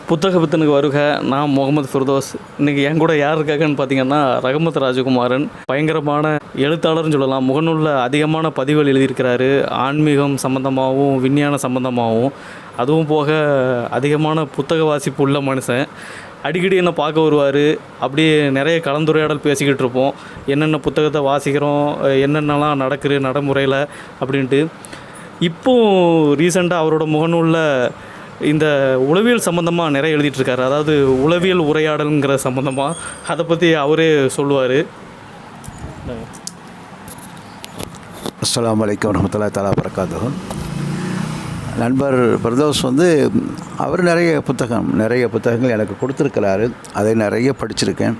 புத்தகத்தினுக்கு வருக. நான் முகமது ஃபிர்தோஸ். இன்றைக்கி என் கூட யார் இருக்காங்கன்னு பார்த்தீங்கன்னா ரஹமத் ராஜகுமாரன். பயங்கரமான எழுத்தாளர்னு சொல்லலாம். முகநூலில் அதிகமான பதிவுகள் எழுதியிருக்கிறாரு. ஆன்மீகம் சம்மந்தமாகவும் விஞ்ஞான சம்மந்தமாகவும். அதுவும் போக அதிகமான புத்தக வாசிப்பு உள்ள மனுஷன். அடிக்கடி என்னை பார்க்க வருவார். அப்படியே நிறைய கலந்துரையாடல் பேசிக்கிட்டு இருப்போம். என்னென்ன புத்தகத்தை வாசிக்கிறோம், என்னென்னலாம் நடக்குது நடைமுறையில் அப்படின்ட்டு. இப்போது ரீசெண்டாக அவரோட முகநூலில் இந்த உளவியல் சம்மந்தமாக நிறைய எழுதிட்டுருக்காரு. அதாவது உளவியல் உரையாடலுங்கிற சம்மந்தமாக. அதை பற்றி அவரே சொல்லுவார். அஸ்ஸலாமு அலைக்கும் வரஹ்மத்துல்லாஹி தஆலா வபரகாத்துஹு. நண்பர் பிரதோஷ் அவர் நிறைய புத்தகங்கள் எனக்கு கொடுத்துருக்கிறாரு. அதை நிறைய படிச்சிருக்கேன்.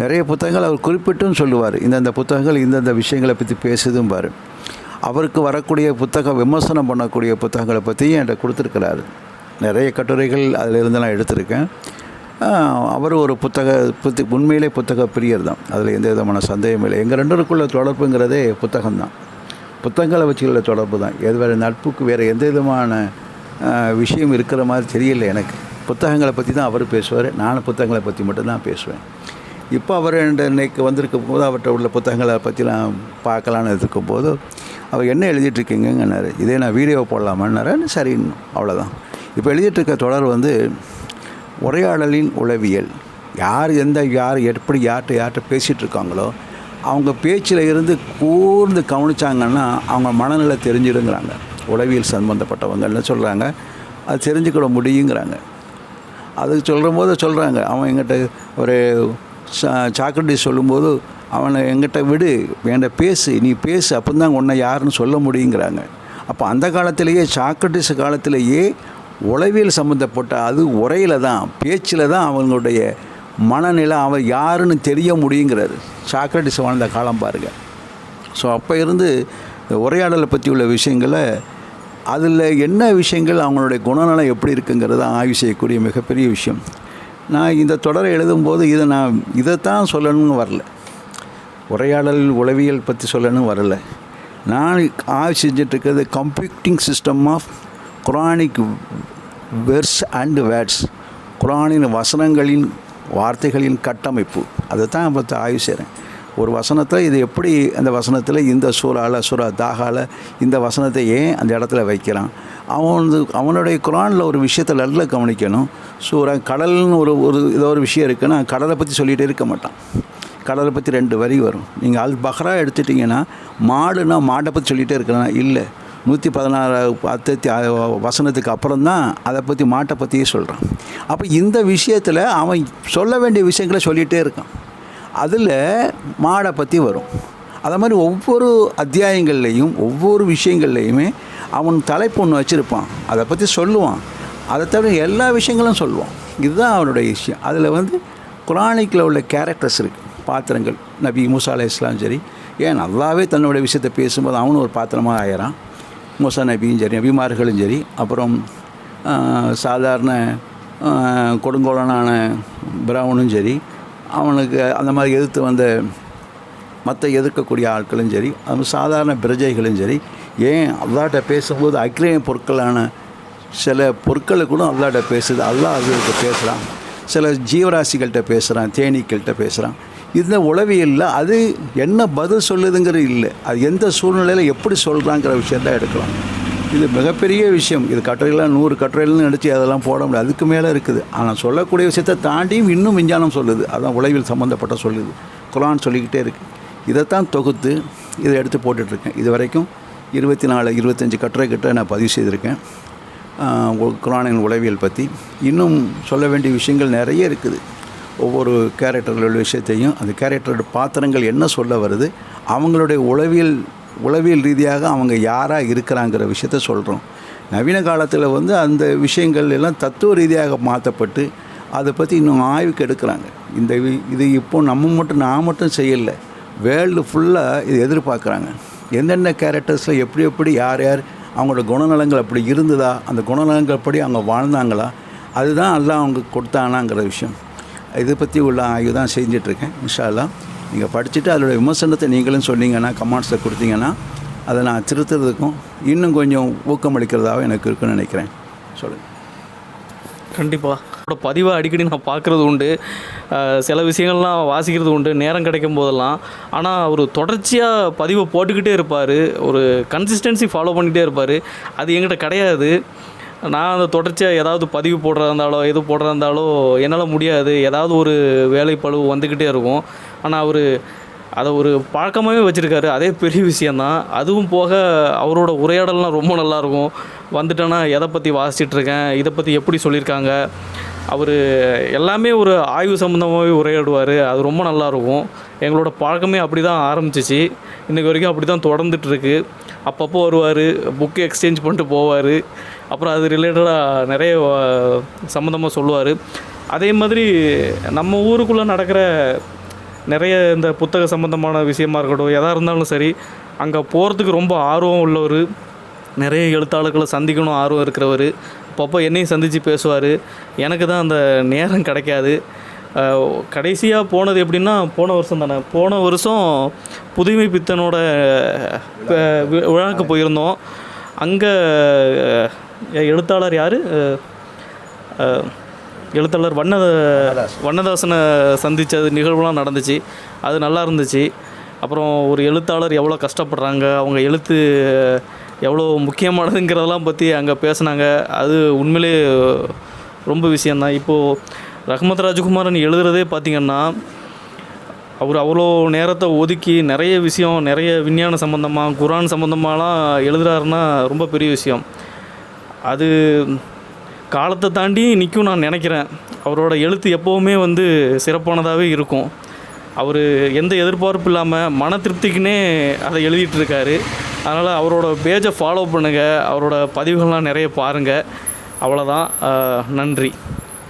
நிறைய புத்தகங்கள் அவர் குறிப்பிட்டும் சொல்லுவார். இந்தந்த புத்தகங்கள் இந்தந்த விஷயங்களை பற்றி பேசுதும் பாரு. அவருக்கு வரக்கூடிய புத்தகம் விமர்சனம் பண்ணக்கூடிய புத்தகங்களை பற்றியும் என்கிட்ட கொடுத்துருக்கிறாரு. நிறைய கட்டுரைகள் அதிலிருந்து நான் எடுத்திருக்கேன். அவர் ஒரு உண்மையிலே புத்தக பிரியர் தான். அதில் எந்த விதமான சந்தேகமும் இல்லை. எங்கள் ரெண்டருக்குள்ள தொடர்புங்கிறதே புத்தகம்தான். புத்தகங்களை வச்சுள்ள தொடர்பு தான். வேறு நட்புக்கு வேறு எந்த விதமான விஷயம் இருக்கிற மாதிரி தெரியல எனக்கு. புத்தகங்களை பற்றி தான் அவர் பேசுவார். நானும் புத்தகங்களை பற்றி மட்டும்தான் பேசுவேன். இப்போ அவர் இன்னைக்கு வந்திருக்கும் போது அவர்கிட்ட உள்ள புத்தகங்களை பற்றி நான் பார்க்கலான்னு இருக்கும்போது அவர் என்ன எழுதிட்டுருக்கீங்கன்னாரு. இதே நான் வீடியோ போடலாமான்னாரு. சரின்னு அவ்வளோதான். இப்போ எழுதிட்டுருக்க தொடர் உரையாடலின் உளவியல். யார் எப்படி யார்கிட்ட பேசிகிட்ருக்காங்களோ அவங்க பேச்சில் இருந்து கூர்ந்து கவனித்தாங்கன்னா அவங்க மனநிலை தெரிஞ்சிடுங்கிறாங்க. உளவியல் சம்பந்தப்பட்டவங்க என்ன சொல்கிறாங்க, அது தெரிஞ்சுக்கிட முடியுங்கிறாங்க. அதுக்கு சொல்கிறாங்க. அவன் எங்கிட்ட ஒரு சாக்ரட்டிஸ் சொல்லும்போது அவனை எங்கிட்ட விடு, என்கிட்ட பேசு, நீ பேசு, அப்போ தான் உன்னை யாருன்னு சொல்ல முடியுங்கிறாங்க. அப்போ அந்த காலத்திலேயே சாக்ரட்டிஸ் காலத்திலேயே உளவியல் சம்மந்தப்பட்ட அது உரையில் தான், பேச்சில் தான் அவங்களுடைய மனநிலை அவன் யாருன்னு தெரிய முடியுங்கிறாரு. சாக்ரட்டிஸ் வாழ்ந்த காலம் பாருங்கள். ஸோ அப்போ இருந்து இந்த உரையாடலை பற்றி உள்ள விஷயங்களை, அதில் என்ன விஷயங்கள் அவங்களுடைய குணநலம் எப்படி இருக்குங்கிறத ஆய்வு செய்யக்கூடிய மிகப்பெரிய விஷயம். நான் இந்த தொடரை எழுதும்போது இதைத்தான் சொல்லணும்னு வரல, உரையாடல் உளவியல் பற்றி சொல்லணும்னு வரல. நான் ஆய்வு செஞ்சிட்ருக்கிறது computing system of Quranic verse and words. குரானின் வசனங்களின் வார்த்தைகளின் கட்டமைப்பு, அதை தான் இப்போ ஆய்வு செய்கிறேன். ஒரு வசனத்தில் இது எப்படி, அந்த வசனத்தில் இந்த சூரா தாகால இந்த வசனத்தை ஏன் அந்த இடத்துல வைக்கிறான், அவனுடைய குரானில் ஒரு விஷயத்தை நல்லா கவனிக்கணும். கடல்னு ஏதோ ஒரு விஷயம் இருக்குன்னா கடலை பற்றி சொல்லிகிட்டே இருக்க மாட்டான். கடலை பற்றி 2 வரி வரும். நீங்கள் அல் பஹ்ரா எடுத்துட்டிங்கன்னா மாடுனா மாட்டை பற்றி சொல்லிகிட்டே இருக்கிறேன்னா இல்லை, 116 வசனத்துக்கு அப்புறம்தான் அதை பற்றி மாட்டை பற்றியே சொல்கிறான். அப்போ இந்த விஷயத்தில் அவன் சொல்ல வேண்டிய விஷயங்களை சொல்லிகிட்டே இருக்கான். அதில் மாடை பற்றி வரும். அது மாதிரி ஒவ்வொரு அத்தியாயங்கள்லேயும் ஒவ்வொரு விஷயங்கள்லேயுமே அவன் தலைப்பு ஒன்று வச்சுருப்பான், அதை பற்றி சொல்லுவான். அதை தவிர எல்லா விஷயங்களும் சொல்லுவான். இதுதான் அவனுடைய விஷயம். அதில் குரானிக்கில் உள்ள கேரக்டர்ஸ் இருக்குது, பாத்திரங்கள். நபி மூசா அலைஹிஸ்ஸலாம் சரி, ஏன் அல்லாவே தன்னுடைய விஷயத்தை பேசும்போது அவனும் ஒரு பாத்திரமாக ஆயிரான். மூசா நபியும் சரி, நபிமார்களும் சரி, அப்புறம் சாதாரண கொடுங்கோலனான பிரவுனும் சரி, அவனுக்கு அந்த மாதிரி எதிர்த்து வந்த மற்ற எதிர்க்கக்கூடிய ஆட்களும் சரி, அது சாதாரண பிரஜைகளும் சரி, ஏன் அல்லாட்ட பேசும்போது அக்ரேய பொருட்களான சில பொருட்களை கூட அல்லாட்ட பேசுது. அல்லாஹ் அதுக்கு பேசுகிறான். சில ஜீவராசிகள்கிட்ட பேசுகிறான், தேனீக்கள்கிட்ட பேசுகிறான். இந்த உளவியலில் அது என்ன பதில் சொல்லுதுங்கிறது இல்லை, அது எந்த சூழ்நிலையில் எப்படி சொல்கிறாங்கிற விஷயந்தான் எடுக்கலாம். இது மிகப்பெரிய விஷயம். இது கட்டுரைகள்லாம் 100 கட்டுரைகள்னு நினச்சி அதெல்லாம் போட முடியாது, அதுக்கு மேலே இருக்குது. ஆனால் சொல்லக்கூடிய விஷயத்தை தாண்டியும் இன்னும் விஞ்ஞானம் சொல்லுது. அதுதான் உளவியல் சம்மந்தப்பட்ட சொல்லுது. குரான் சொல்லிக்கிட்டே இருக்குது. இதைத்தான் தொகுத்து இதை எடுத்து போட்டுட்ருக்கேன். இது வரைக்கும் 24-25 கட்டுரை கிட்ட நான் பதிவு செய்திருக்கேன் குரானின் உளவியல் பற்றி. இன்னும் சொல்ல வேண்டிய விஷயங்கள் நிறைய இருக்குது. ஒவ்வொரு கேரக்டர்களோட விஷயத்தையும், அந்த கேரக்டரோட பாத்திரங்கள் என்ன சொல்ல வருது, அவங்களுடைய உளவியல் ரீதியாக அவங்க யாராக இருக்கிறாங்கிற விஷயத்த சொல்கிறோம். நவீன காலத்தில் அந்த விஷயங்கள் எல்லாம் தத்துவ ரீதியாக மாற்றப்பட்டு அதை பற்றி இன்னும் ஆய்வுக்கு எடுக்கிறாங்க. இது இப்போ நான் மட்டும் செய்யலை, வேர்ல்டு ஃபுல்லாக இது எதிர்பார்க்குறாங்க. எந்தெந்த கேரக்டர்ஸில் எப்படி யார் அவங்களோட குணநலங்கள் அப்படி இருந்ததா, அந்த குணநலங்கள் படி அவங்க வாழ்ந்தாங்களா, அதுதான் எல்லாம் அவங்க கொடுத்தானாங்கிற விஷயம். இதை பற்றி உள்ள ஆய்வு தான் செஞ்சிட்ருக்கேன். இன்ஷா அல்லாஹ் நீங்கள் படிச்சுட்டு அதோடய விமர்சனத்தை நீங்களும் சொன்னீங்கன்னா, கமெண்ட்ஸில் கொடுத்தீங்கன்னா, அதை நான் திருத்துறதுக்கும் இன்னும் கொஞ்சம் ஊக்கமளிக்கிறதாகவும் எனக்கு இருக்குன்னு நினைக்கிறேன். சொல்லுங்கள். கண்டிப்பாக பதிவை அடிக்கடி நான் பார்க்குறது உண்டு, சில விஷயங்கள்லாம் வாசிக்கிறது உண்டு நேரம் கிடைக்கும் போதெல்லாம். ஆனால் அவர் தொடர்ச்சியாக பதிவை போட்டுக்கிட்டே இருப்பார், ஒரு கன்சிஸ்டன்சி ஃபாலோ பண்ணிகிட்டே இருப்பார். அது என்கிட்ட கிடையாது. நான் அந்த தொடர்ச்சியாக ஏதாவது பதிவு போடுறதா இருந்தாலோ எது போடுறதா இருந்தாலோ என்னால் முடியாது, ஏதாவது ஒரு வேலைப்பளு வந்துக்கிட்டே இருக்கும். ஆனால் அவர் அதை ஒரு பழக்கமாகவே வச்சுருக்காரு, அதே பெரிய விஷயந்தான். அதுவும் போக அவரோட உரையாடல்லாம் ரொம்ப நல்லாயிருக்கும். வந்துட்டேன்னா எதை பற்றி வாசிச்சிட்ருக்கேன், இதை பற்றி எப்படி சொல்லியிருக்காங்க, அவர் எல்லாமே ஒரு ஆய்வு சம்மந்தமாகவே உரையாடுவார். அது ரொம்ப நல்லாயிருக்கும். எங்களோட பழக்கமே அப்படி தான் ஆரம்பிச்சிச்சு, இன்றைக்கு வரைக்கும் அப்படி தான் தொடர்ந்துட்டுருக்கு. அப்பப்போ வருவார், புக்கு எக்ஸ்சேஞ்ச் பண்ணிட்டு போவார், அப்புறம் அது ரிலேட்டடாக நிறைய சம்மந்தமாக சொல்லுவார். அதே மாதிரி நம்ம ஊருக்குள்ளே நடக்கிற நிறைய இந்த புத்தக சம்மந்தமான விஷயமா இருக்கட்டும், எதாக இருந்தாலும் சரி, அங்கே போகிறதுக்கு ரொம்ப ஆர்வம் உள்ளவர், நிறைய எழுத்தாளர்களை சந்திக்கணும் ஆர்வம் இருக்கிறவர். அப்பப்போ என்னையும் சந்தித்து பேசுவார். எனக்கு தான் அந்த நேரம் கிடைக்காது. கடைசியாக போனது எப்படின்னா, போன வருஷம் புதுமை பித்தனோட விழாவுக்கு போயிருந்தோம். அங்கே எழுத்தாளர் யார், எழுத்தாளர் வண்ணதாசனை சந்தித்தது நிகழ்வுலாம் நடந்துச்சு. அது நல்லா இருந்துச்சு. அப்புறம் ஒரு எழுத்தாளர் எவ்வளோ கஷ்டப்படுறாங்க, அவங்க எழுத்து எவ்வளோ முக்கியமானதுங்கிறதெல்லாம் பற்றி அங்கே பேசுனாங்க. அது உண்மையிலே ரொம்ப விஷயந்தான். இப்போது ரஹ்மத் ராஜகுமாரன் எழுதுகிறதே பார்த்திங்கன்னா, அவர் அவ்வளோ நேரத்தை ஒதுக்கி நிறைய விஷயம், நிறைய விஞ்ஞான சம்மந்தமாக, குரான் சம்மந்தமாலாம் எழுதுகிறாருன்னா ரொம்ப பெரிய விஷயம். அது காலத்தை தாண்டி நிற்கும் நான் நினைக்கிறேன். அவரோட எழுத்து எப்போவுமே சிறப்பானதாகவே இருக்கும். அவர் எந்த எதிர்பார்ப்பு இல்லாமல் மன திருப்திக்குன்னே அதை எழுதிட்டுருக்காரு. அதனால் அவரோட பேஜை ஃபாலோ பண்ணுங்கள், அவரோட பதிவுகள்லாம் நிறைய பாருங்கள். அவ்வளோதான். நன்றி.